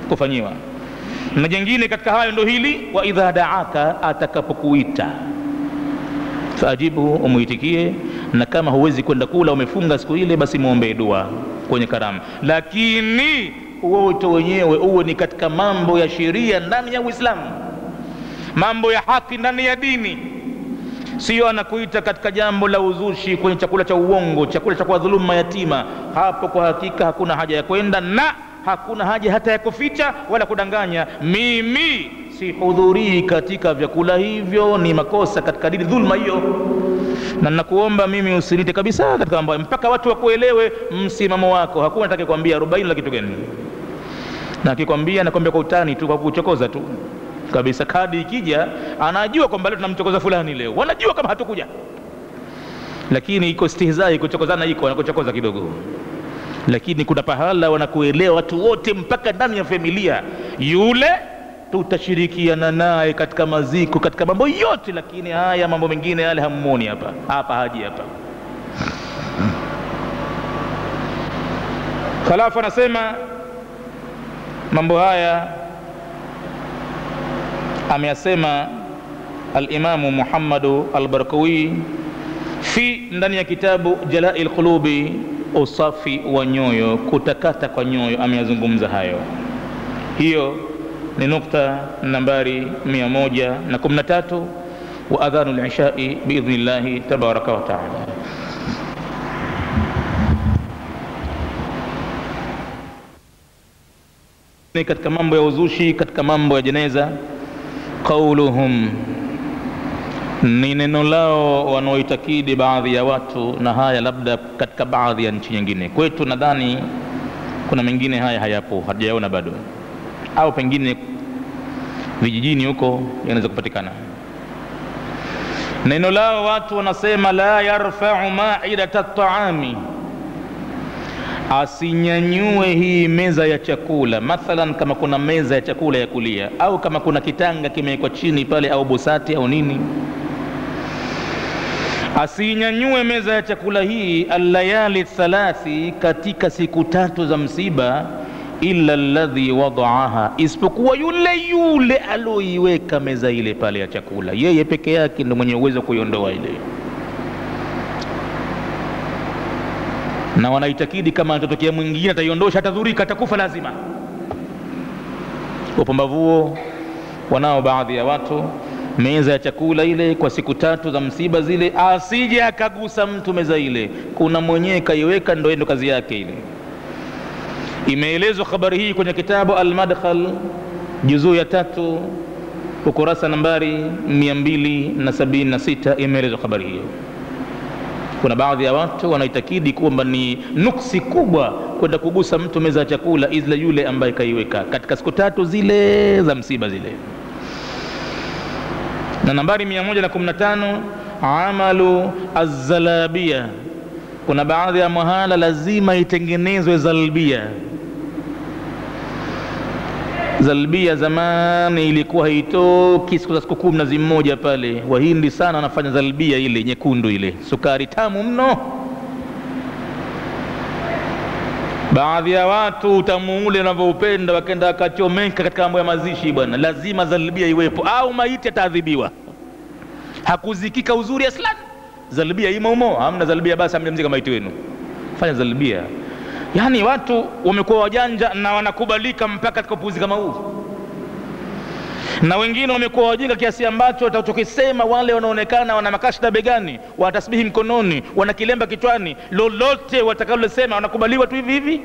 kufanyiwa. Na jingine katika hayo ndio hili, wa idha da'aka, atakapokuita faajibu, umuitikie. Na kama huwezi kwenda kula, umefunga siku ile, basi muombe dua kwenye karamu. Lakini wote wenyewe uwe ni katika mambo ya sheria ndani ya Uislamu, mambo ya haki ndani ya dini. Sio anakuita katika jambo la uzushi, kwenye chakula cha uongo, chakula cha kuwadhulumu mayatima. Hapo kwa hakika hakuna haja ya kwenda, na hakuna haja hata ya kuficha wala kudanganya. Mimi sihudhurii katika vyakula hivyo, ni makosa katika dini, dhulma hiyo. Na nakuomba mimi usinite kabisa katika mambo mpaka watu wakuelewe msimamo wako. Hakuna nataka kuambia 40 la kitu gani, na akikwambia nakwambia kwa utani tu, kwa kuchokoza tu kabisa. Kadi ikija anajua kwamba leo tunamchokoza fulani, leo wanajua kama hatukuja, lakini iko istihzai, kuchokozana iko anakuchokoza kidogo. Lakini kuna pahala wanakuelewa watu wote mpaka ndani ya familia, yule tutashirikiana naye katika maziko, katika mambo yote, lakini haya mambo mengine yale hamuoni hapa haji hapa. Khalafa anasema mambo haya ameyasema al-Imamu Muhammadu al-Barkawi ndani ya kitabu Jala'il Qulubi, usafi wa nyoyo, kutakata kwa nyoyo, ameyazungumza hayo. Hiyo ni nukta nambari 113 wa adhanul ishai biidhnillahi tabaraka wa taala. Ni katika mambo ya uzushi, katika mambo ya jeneza, qauluhum, ni neno lao wanaoitakidi baadhi ya watu, na haya labda katika baadhi ya nchi nyingine. Kwetu nadhani kuna mengine haya hayapo, hatujaona bado, au pengine vijijini huko yanaweza kupatikana. Neno lao watu wanasema la yarfa'u ma'idata at-ta'ami, asinyanyue hii meza ya chakula. Mathalan kama kuna meza ya chakula ya kulia, au kama kuna kitanga kimewekwa chini pale, au busati au nini, asinyanyue meza ya chakula hii al-layali thalathi, katika siku 3 za msiba, illa alladhi wada'aha, isipokuwa yule aloiweka meza ile pale ya chakula. Yeye peke yake ndio mwenye uwezo kuiondoa ile. Na wanaitakidi kama atatokea mwingine ataiondosha, atadhurika, atakufa lazima. Upumbavu huo wanao baadhi ya watu. Meza ya chakula ile kwa siku 3 za msiba zile, asije akagusa mtu meza ile, kuna mwenyewe kaiweka, ndio kazi yake ile. Imeelezwa habari hii kwenye kitabu Al-Madkhal juzuu ya 3 ukurasa nambari 276, imeelezwa habari hiyo. Kuna baadhi ya watu wanaitakidi kwamba ni nuksi kubwa kwenda kugusa mtu meza ya chakula, ila yule ambaye kaiweka katika siku 3 zile za msiba zile. Na nambari 115, amalu az-zalabia, kuna baadhi ya mahala lazima itengenezwe zalbia. Zalbia zamani ilikuwa haitoki siku za sikukuu mnazi mmoja pale. Wahindi sana wanafanya zalbia ile nyekundu ile, sukari tamu mno. Baadhi ya watu utamu ule wanavyoupenda, wakaenda akachomeka katika mambo ya mazishi bwana, lazima zalbia iwepo, au maiti ataadhibiwa. Hakuzikika uzuri aslan, zalbia imo, hamna zalbia basi hamjamzika maiti wenu, fanya zalbia. Yani watu wamekuwa wajanja na wanakubalika mpaka katika upuzi kama huu. Na wengine wamekuwa wajinga kiasi ambacho watakachokisema wale wanaonekana wana makashda begani, wana tasbihi mkononi, wana kilemba kichwani, lolote watakalosema wanakubaliwa tu hivi hivi,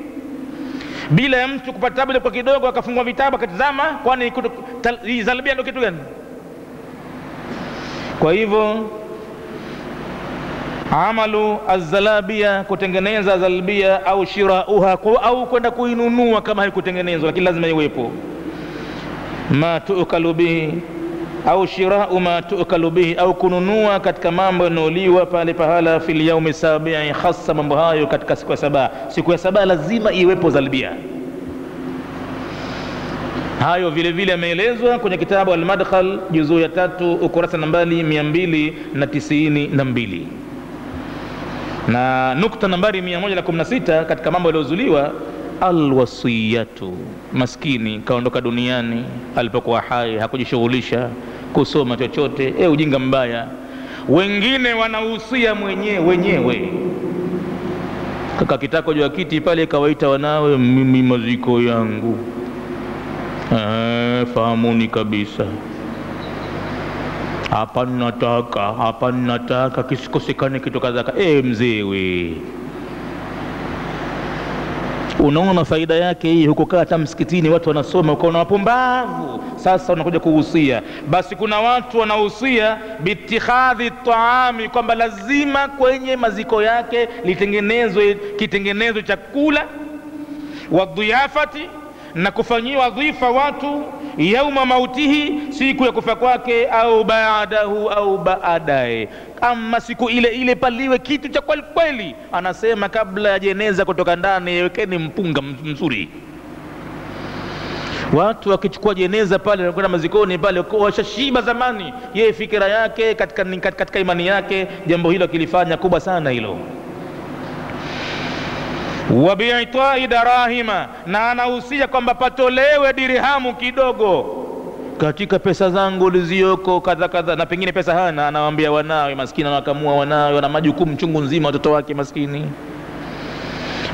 bila ya mtu kupata tabu kwa kidogo akafungua vitabu akatazama, kwani zalbia ndio kitu gani? Kwa hivyo amalu az-zalabia, kutengeneza zalbia, au shirauha, au kwenda kuinunua kama haikutengenezwa, lakini lazima iwepo. Ma tu'kalu bihi, au shirau ma tu'kalu bihi, au kununua katika mambo yanoliwa pale pahala, fil yaumi sabi'i, hasa mambo hayo katika siku ya 7. Siku ya 7 lazima iwepo zalbia. Hayo vile vile yameelezwa kwenye kitabu Al-Madkhal juzuu ya 3 ukurasa nambari 292. Na nukta nambari 116 katika mambo yaliyozuliwa, alwasiyatu, maskini kaondoka duniani, alipokuwa hai hakujishughulisha kusoma chochote, ujinga mbaya. Wengine wanahusia wenyewe, kaka kitako juu ya kiti pale, kawaita wanawe, mimi maziko yangu fahamuni kabisa, hapa nataka kisikosekane kitu kadhaka. Mzewe, unaona faida yake hii? Hukukaa hata msikitini watu wanasoma ukaona wapumbavu. Sasa unakuja kuhusia. Basi kuna watu wanahusia bitikhadhi taami, kwamba lazima kwenye maziko yake litengenezwe kitengenezo chakula, wadhiyafati, na kufanyiwa dhifa watu yauma mautihi, siku ya kufa kwake, au baadahu, au baadaye. Ama siku ile ile paliwe kitu cha kweli kweli. Anasema kabla ya jeneza kutoka ndani, wekeni mpunga mzuri. Watu wakichukua jeneza pale na kwenda mazikoni pale, washashiba zamani. Yeye fikira yake katika imani yake, jambo hilo kilifanya kubwa sana hilo. Wa bi'ita'i darahima, na anahusia kwamba patolewe dirhamu kidogo katika pesa zangu lizioko kadha kadha. Na pengine pesa hana, anawaambia wanawe maskini, anawakamua wanawe, wana majukumu chungu nzima, watoto wake maskini,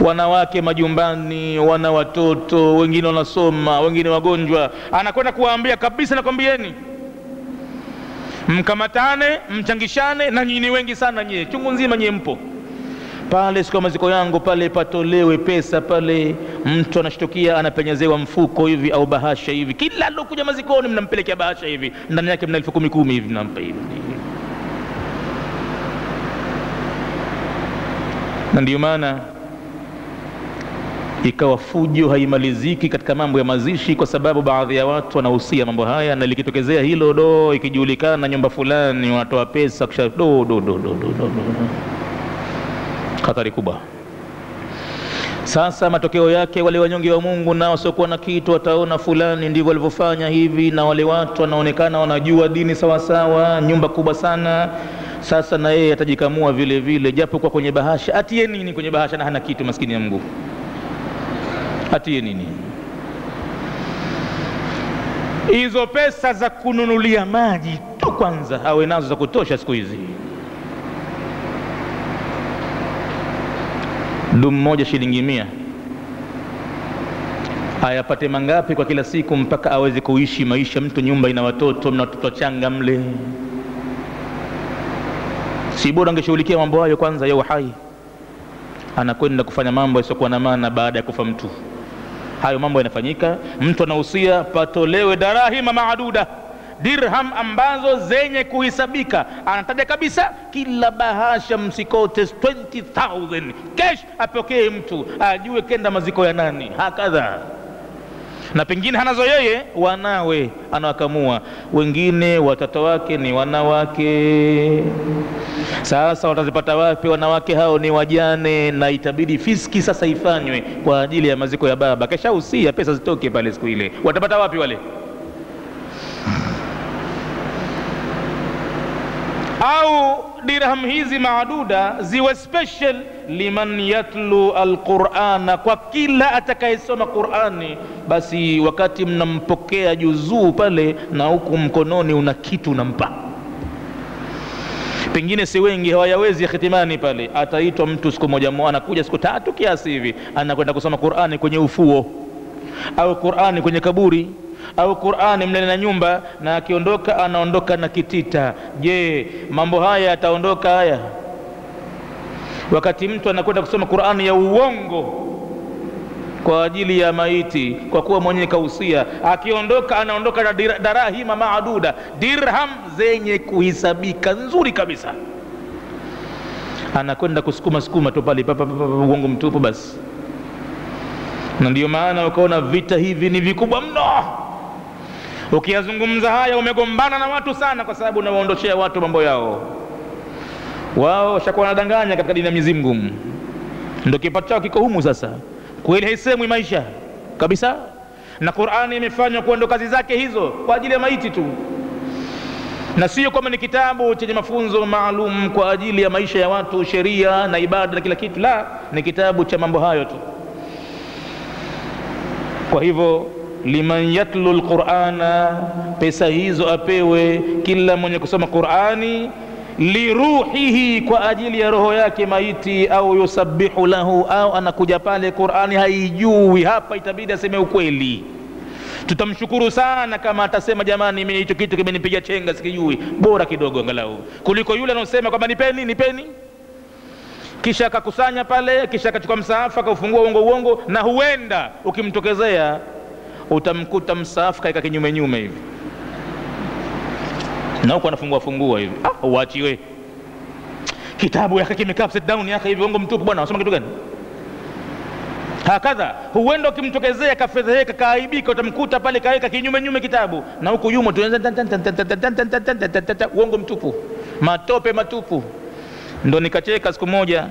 wanawake majumbani, wana watoto wengine wanasoma, wengine wagonjwa. Anakwenda kuwaambia kabisa, nakwambieni mkamatane, mchangishane, na nyinyi wengi sana, nyie chungu nzima nyie mpo pale, siku maziko yangu pale patolewe pesa pale. Mtu anashtukia anapenyezewa mfuko hivi au bahasha hivi, kila alokuja mazikoni mnampelekea bahasha hivi, ndani yake mna 10,000 hivi mnampa hivi. Na ndio maana ikawa fujo haimaliziki katika mambo ya mazishi, kwa sababu baadhi ya watu wanahusia mambo haya, na likitokezea hilo ikijulikana nyumba fulani wanatoa pesa kisha hatari kubwa. Sasa matokeo yake wale wanyonge wa Mungu nao wasiokuwa na kitu wataona fulani ndivyo walivyofanya hivi, na wale watu wanaonekana wanajua dini sawa sawa, nyumba kubwa sana. Sasa na yeye atajikamua vile vile, japo kwa kwenye bahasha. Atie nini kwenye bahasha na hana kitu, maskini ya Mungu? Atie nini? Hizo pesa za kununulia maji tu kwanza awe nazo za kutosha siku hizi. Dumu moja shilingi 100, ayapate mangapi kwa kila siku mpaka aweze kuishi maisha? Mtu nyumba ina watoto, mna watoto changa mle, si bora angeshughulikia mambo hayo kwanza ya uhai? Anakwenda kufanya mambo yasiokuwa na maana baada ya kufa mtu. Hayo mambo yanafanyika. Mtu anahusia patolewe darahima maaduda, dirham ambazo zenye kuhisabika. Anataja kabisa kila bahasha msikote 20,000 cash, apokee mtu ajue kenda maziko ya nani, hakadha. Na pengine hanazo yeye, wanawe anawakamua, wengine watoto wake ni wanawake. Sasa watazipata wapi wanawake hao? Ni wajane, na itabidi fiski sasa ifanywe kwa ajili ya maziko ya baba. Kesha usia pesa zitoke pale siku ile, watapata wapi wale? Au dirham hizi maaduda ziwe special liman yatlu alqur'ana, kwa kila atakayesoma Qur'ani. Basi wakati mnampokea juzuu pale, na huku mkononi una kitu unampa. Pengine si wengi hawayawezi khitimani pale, ataitwa mtu siku moja anakuja siku 3 kiasi hivi, anakwenda kusoma Qur'ani kwenye ufuo, au Qur'ani kwenye kaburi, au Qur'ani mlele na nyumba, na akiondoka anaondoka na kitita. Je, mambo haya yataondoka haya? Wakati mtu anakwenda kusoma Qur'ani ya uongo kwa ajili ya maiti, kwa kuwa mwenyewe kausia, akiondoka anaondoka na darahima maaduda, dirham zenye kuhisabika nzuri kabisa, anakwenda kusukuma tu pale uongo mtupu basi. Na ndio maana ukaona vita hivi ni vikubwa mno. Ukiyazungumza haya umegombana na watu sana, kwa sababu unawaondoshea watu mambo yao. Wao washakuwa wanadanganya katika dini ya Mwenyezi Mungu, ndio kipato chao kiko humu. Sasa kweli haisemwi maisha kabisa, na Qur'ani imefanywa kuwa ndo kazi zake hizo kwa ajili ya maiti tu, na sio kama ni kitabu chenye mafunzo maalum kwa ajili ya maisha ya watu, sheria na ibada na kila kitu. La, ni kitabu cha mambo hayo tu. Kwa hivyo liman yatlu alqur'ana, pesa hizo apewe kila mwenye kusoma Qur'ani, liruhihi, kwa ajili ya roho yake maiti, au yusabbihu lahu, au anakuja pale Qur'ani haijui. Hapa itabidi aseme ukweli. Tutamshukuru sana kama atasema jamani, mimi hicho kitu kimenipiga chenga sikijui, bora kidogo angalau kuliko yule anasema kwamba nipeni, kisha akakusanya pale, kisha akachukua msaafu akaufungua uongo, na huenda ukimtokezea utamkuta msaafu kaika kinyume hivi, na huko anafungua hivi. Uachiwe kitabu yake kimekaa upside down yake hivi, uongo mtupu bwana, unasoma kitu gani? Hakadha huenda ukimtokezea kafedheheka kaaibika, utamkuta pale kaeka kinyume kitabu, na huko yumo uongo mtupu, matope matupu. Ndo nikacheka siku moja,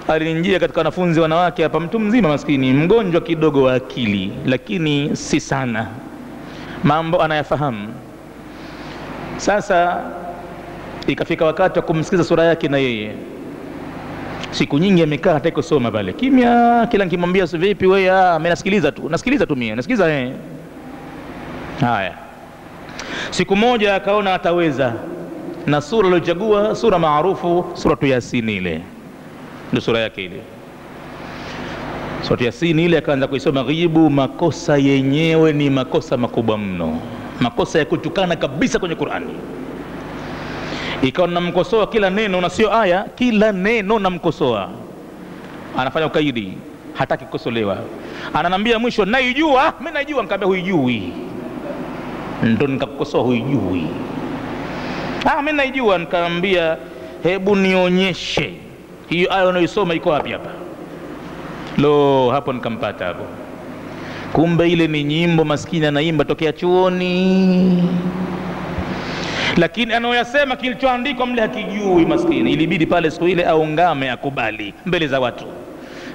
alinijia katika wanafunzi wanawake hapa, mtu mzima maskini, mgonjwa kidogo wa akili, lakini si sana, mambo anayafahamu. Sasa ikafika wakati wa kumsikiza sura yake, na yeye siku nyingi amekaa hataki kusoma pale, kimya. Kila nikimwambia vipi wewe, mimi nasikiliza tu mimi nasikiliza. Haya, siku moja akaona ataweza, na sura aliyochagua sura maarufu, suratu Yasin. Ile ndio sura yake ile, suratu Yasin ile. Akaanza kuisoma ghibu, makosa yenyewe ni makosa makubwa mno, makosa ya kutukana kabisa kwenye Qur'ani. Ikawa namkosoa kila neno na sio aya, kila neno namkosoa. Anafanya ukaidi, hataki kukosolewa. Ananambia mwisho, naijua, mimi naijua. Nikamwambia huijui, ndo nikakukosoa huijui. Mimi naijua. Nikamwambia hebu nionyeshe hiyo aya unayosoma iko wapi hapa. Hapo nikampata hapo. Kumbe ile ni nyimbo maskini anaimba tokea chuoni, lakini anaoyasema kilichoandikwa mle hakijui maskini. Ilibidi pale siku ile aungame, akubali mbele za watu.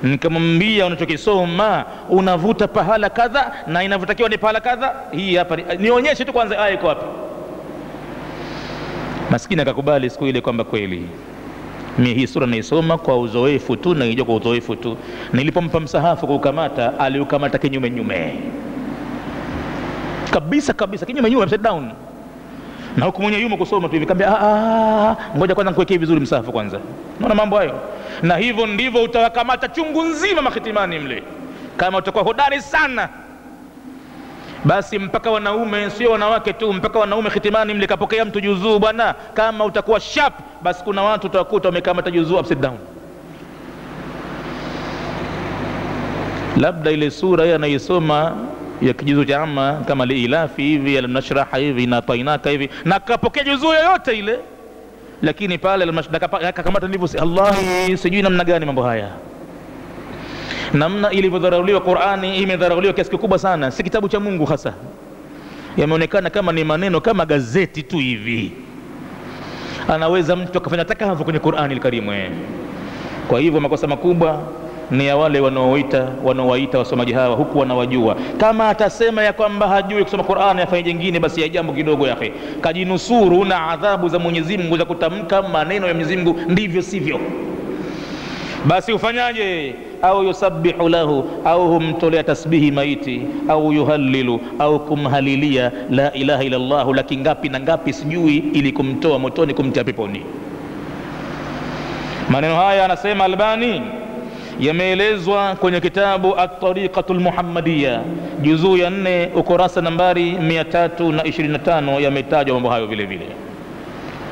Nikamwambia unachokisoma unavuta pahala kadha na inavyotakiwa ni pahala kadha, hii hapa nionyeshe tu kwanza aya iko wapi. Maskini akakubali siku ile kwamba kweli mimi hii sura naisoma kwa uzoefu tu, na nijua kwa uzoefu tu. Nilipompa msahafu kukamata, aliukamata kinyume kabisa kinyume upside down, na huko mwenye yumo kusoma tu hivi. Nikamwambia ngoja kwanza nikuwekee vizuri msahafu kwanza. Unaona mambo hayo? Na hivyo ndivyo utawakamata chungu nzima mahitimani mle, kama utakuwa hodari sana. Basi mpaka wanaume, sio wanawake tu, mpaka wanaume hitimani mle kapokea mtu juzuu bwana. Kama utakuwa sharp, basi kuna watu utawakuta wamekamata juzuu upside down. Labda ile sura yeye anaisoma ya kijuzu cha amma kama liilafi hivi, alamnashraha hivi, na tainaka hivi, na kapokea juzuu yoyote ile, lakini pale akamata ndivyo. Allah, sijui namna gani mambo haya, namna ilivyodharauliwa Qur'ani. Imedharauliwa kiasi kikubwa sana, si kitabu cha Mungu hasa, yameonekana kama ni maneno kama gazeti tu hivi. Anaweza mtu akafanya takavyo kwenye Qur'ani al-Karimu. Kwa hivyo makosa makubwa ni ya wale wanaowaita wasomaji hawa huku wanawajua. Kama atasema ya kwamba hajui kusoma Qur'ani afanye jingine, basi ya jambo kidogo yake, kajinusuru na adhabu za Mwenyezi Mungu za kutamka maneno ya Mwenyezi Mungu ndivyo sivyo. Basi ufanyaje? Au yusabbihu lahu, au humtolea tasbihi maiti, au yuhallilu, au kumhalilia la ilaha illa Allah, laki ngapi na ngapi sijui, ili kumtoa motoni kumtia peponi. Maneno haya anasema Albani yameelezwa kwenye kitabu At-Tariqatul Muhammadiyya juzuu ya 4 ukurasa nambari 325, yametajwa mambo hayo vile vile.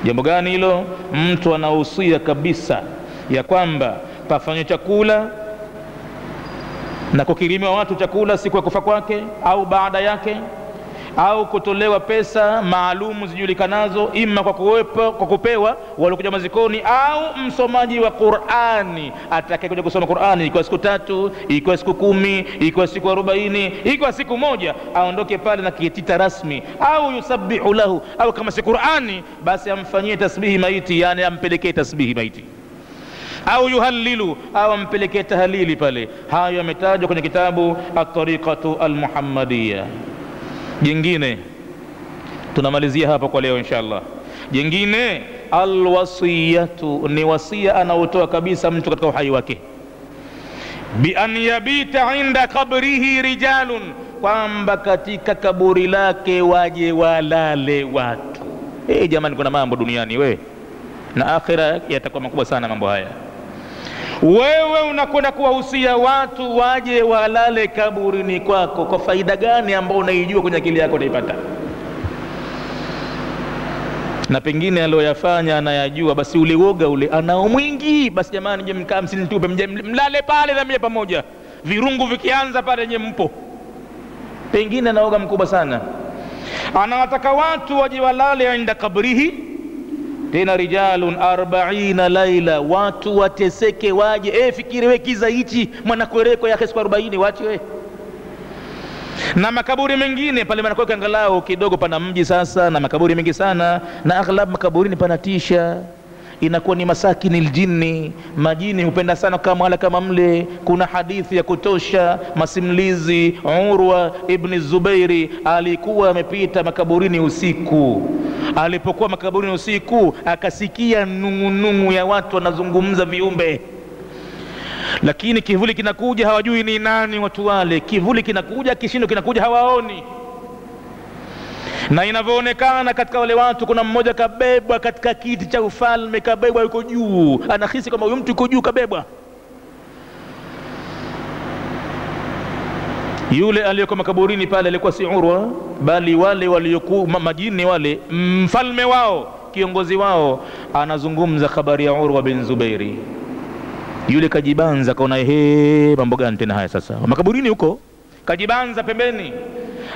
Jambo gani hilo? Mtu anahusia kabisa ya kwamba pafanywe chakula na kukirimiwa watu chakula siku ya kufa kwake au baada yake, au kutolewa pesa maalumu zijulikanazo, ima kwa kupewa waliokuja mazikoni, au msomaji wa Qur'ani atakayekuja kusoma Qur'ani ikiwa siku 3, ikiwa siku 10, ikiwa siku 40, ikiwa siku 1, aondoke pale na kitita rasmi. Au yusabbihu lahu, au kama si Qur'ani basi amfanyie tasbihi maiti, yani ampelekee tasbihi maiti. Au yuhallilu, au ampelekee tahlili pale. Hayo yametajwa kwenye kitabu At-Tariqatu Al-Muhammadiyya. Jingine tunamalizia hapa kwa leo inshallah. Jingine, alwasiyatu, ni wasia anaotoa kabisa mtu katika uhai wake, bi an yabita inda qabrihi rijalun, kwamba katika kaburi lake waje walale watu. Jamani, kuna mambo duniani we. na akhira yatakuwa makubwa sana mambo haya. Wewe unakwenda kuwahusia watu waje walale kaburini kwako, kwa faida gani ambayo unaijua kwenye akili yako utaipata? Na pengine aliyoyafanya anayajua, basi ule woga ule anao mwingi, basi jamani je mkaa msinitupe, mlale pale na mie pamoja, virungu vikianza pale nye mpo. Pengine anaoga mkubwa sana, anawataka watu waje walale inda kabrihi, tena rijalun 40 laila, watu wateseke waje. Fikiri we kiza hichi mwanakwereko yake siku 40 wache we. Na makaburi mengine pale manakweka angalau kidogo pana mji sasa, na makaburi mengi sana, na aghlab makaburini panatisha, inakuwa ni masakini aljinni, majini hupenda sana kama wala kama mle. Kuna hadithi ya kutosha, masimulizi. Urwa ibn Zubairi alikuwa amepita makaburini usiku. Alipokuwa makaburini usiku akasikia nungunungu ya watu wanazungumza viumbe, lakini kivuli kinakuja hawajui ni nani watu wale. Kivuli kinakuja, kishindo kinakuja, hawaoni. Na inavyoonekana katika wale watu kuna mmoja kabebwa katika kiti cha ufalme, kabebwa yuko juu, anahisi kama huyo mtu yuko juu kabebwa. Yule aliyekuwa makaburini pale alikuwa si Urwa, bali wale waliokuwa majini wale, mfalme wao, kiongozi wao, anazungumza habari ya Urwa bin Zubairi. Yule kajibanza, kaona mambo gani tena haya sasa, makaburini huko, kajibanza pembeni.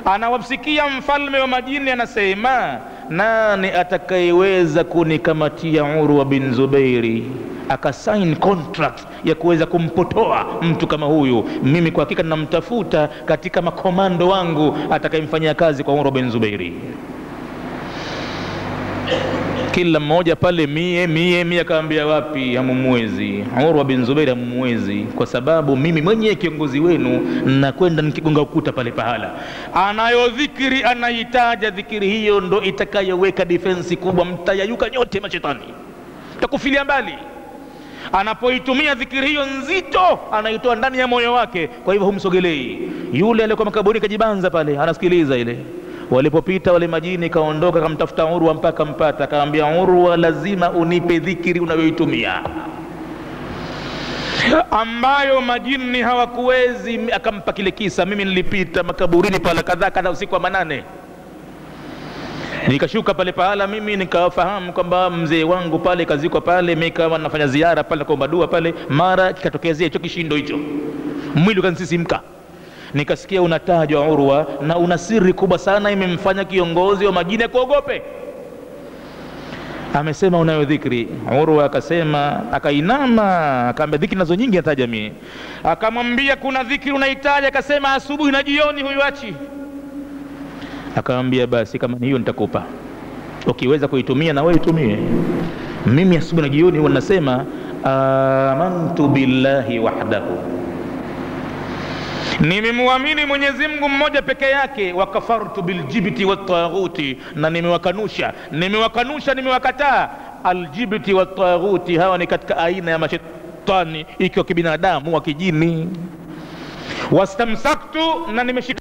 Anawasikia mfalme wa majini anasema, nani atakayeweza kunikamatia Urwa bin Zubairi, akasign contract ya kuweza kumpotoa mtu kama huyu? Mimi kwa hakika ninamtafuta katika makomando wangu atakayemfanyia kazi kwa Urwa bin Zubairi. Kila mmoja pale mie akaambia, wapi, hamumwezi Urwa bin Zubairi, hamumwezi, kwa sababu mimi mwenye kiongozi wenu nakwenda nikigonga ukuta pale pahala. Anayo dhikiri, anahitaja dhikiri hiyo ndo itakayoweka defense kubwa, mtayayuka nyote mashetani, mtakufilia mbali. Anapoitumia dhikiri hiyo nzito, anaitoa ndani ya moyo wake, kwa hivyo humsogelei. Yule aliyekuwa makaburi kajibanza pale anasikiliza ile. Walipopita wale majini, kaondoka kamtafuta Urwa mpaka mpata, akamwambia, Urwa, lazima unipe dhikiri unayoitumia ambayo majini hawakuwezi. Akampa kile kisa, mimi nilipita makaburini pale kadhaa usiku wa manane, nikashuka pale pahala, mimi nikafahamu kwamba mzee wangu pale kazikwa pale, mimi kama nafanya ziara pale kwa dua pale, mara kikatokezea hicho kishindo hicho, mwili ukanisimka. Nikasikia unatajwa Urwa na una siri kubwa sana imemfanya kiongozi wa majini kuogope. Amesema unayo dhikri. Urwa akasema, akainama, akamwambia, dhikri nazo nyingi nataja mimi. Akamwambia, kuna dhikri unahitaji? Akasema, asubuhi na jioni huiachi. Akamwambia, basi kama hiyo nitakupa, ukiweza kuitumia na wewe itumie. Mimi asubuhi na jioni huwa nasema, amantu billahi wahdahu, nimemwamini Mwenyezi Mungu mmoja peke yake, wa kafartu biljibti wattaghuti, na nimewakataa aljibti wattaghuti. Hawa ni katika aina ya mashetani, ikiwa kibinadamu wa kijini. Wastamsaktu, na nimeshika